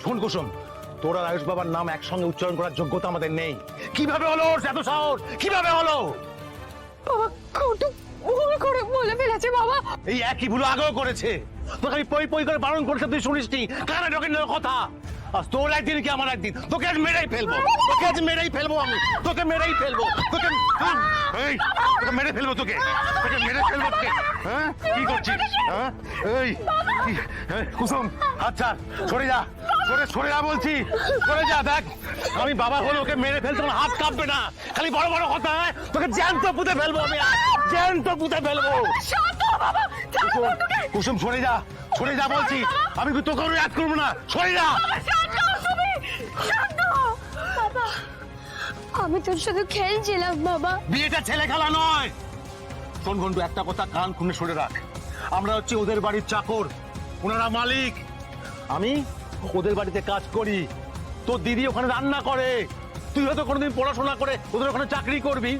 শোন কুসুম, তোর আর আয়ুষ বাবার নাম একসঙ্গে উচ্চারণ করার যোগ্যতা আমাদের নেই। কিভাবে হলো ওর এত সাহস? কিভাবে হলো? বাবা কত ভুল করে বলে ফেলেছে বাবা। এই একই ভুল আগেও করেছে। তোকে আমি পই পই করে বারণ করেছে, তুই শুনিসনি। কানে ঢোকে না কথা। আজ তোর একদিন কি আমার একদিন। তোকে আজ মেরেই ফেলবো, তোকে আজ মেরেই ফেলবো আমি, তোকে মেরেই ফেলবো, তোকে এই তোকে মেরে ফেলবো, তোকে তোকে মেরে ফেলবো তোকে। হ্যাঁ কি করছিস? হ্যাঁ এই কুসুম আচ্ছা সরে যা, সরে যা বলছি, সরে যা। দেখ আমি বাবা হলে ওকে মেরে ফেলতে আমার হাত কাঁপবে না। খালি বড় বড় কথা। তোকে জ্যান্ত পুঁতে ফেলবো আমি, জ্যান্ত পুঁতে ফেলবো। কুসুম সরে যা, সরে যা বলছি। আমি তোকে কোনো ইয়াদ করবো না, সরে যা। বাবা আমি তোর সাথে খেলছিলাম বাবা। বিয়েটা ছেলে খেলা নয়। শোন ঘন্টু, একটা কথা কান খুনে সরে রাখ। আমরা হচ্ছে ওদের বাড়ির চাকর, ওনারা মালিক। আমি ওদের বাড়িতে কাজ করি, তোর দিদি ওখানে রান্না করে। তুই হয়তো কোনোদিন পড়াশোনা করে ওদের ওখানে চাকরি করবি,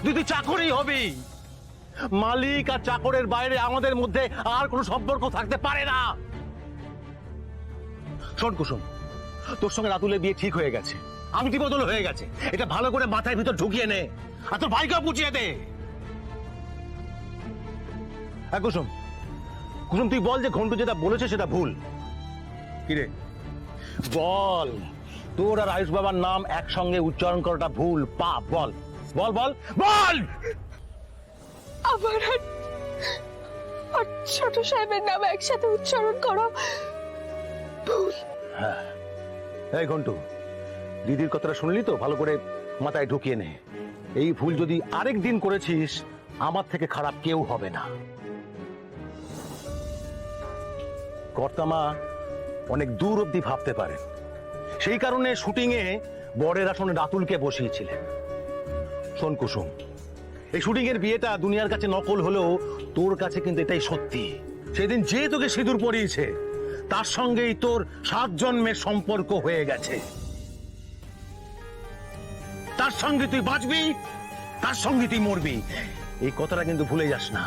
তুই চাকরই হবি। মালিক আর চাকরের বাইরে আমাদের মধ্যে আর কোনো সম্পর্ক থাকতে পারে না। শোন কুসুম, তোর সঙ্গে রাতুলের বিয়ে ঠিক হয়ে গেছে, আংটি বদল হয়ে গেছে। এটা ভালো করে মাথায় ভিতর ঢুকিয়ে নে, আর তোর ভাইকেও বুঝিয়ে দে। কুসুম, কুসুম তুই বল যে ঘন্টু যেটা বলেছে সেটা ভুল। কিরে বল, তোর আর আয়ুষ বাবার নাম একসঙ্গে উচ্চারণ করাটা ভুল, পাপ। বল বল বল বল। আবার আর ছোট সাহেবের নাম একসাথে উচ্চারণ করা ভুল। হ্যাঁ এই ঘন্টু, দিদির কথাটা শুনলি তো? ভালো করে মাথায় ঢুকিয়ে নে। এই ভুল যদি আরেক দিন করেছিস, আমার থেকে খারাপ কেউ হবে না। কর্তামা অনেক দূর অব্দি ভাবতে পারেন, সেই কারণে শুটিং এ বরের আসনে রাতুলকে বসিয়েছিলেন। শোন কুসুম, এই শুটিং এর বিয়েটা দুনিয়ার কাছে নকল হলেও তোর কাছে কিন্তু এটাই সত্যি। সেদিন যে তোকে সিঁদুর পরিয়েছে তার সঙ্গেই তোর 7 জন্মের সম্পর্ক হয়ে গেছে। তার সঙ্গে তুই বাঁচবি, তার সঙ্গে তুই মরবি। এই কথাটা কিন্তু ভুলে যাস না।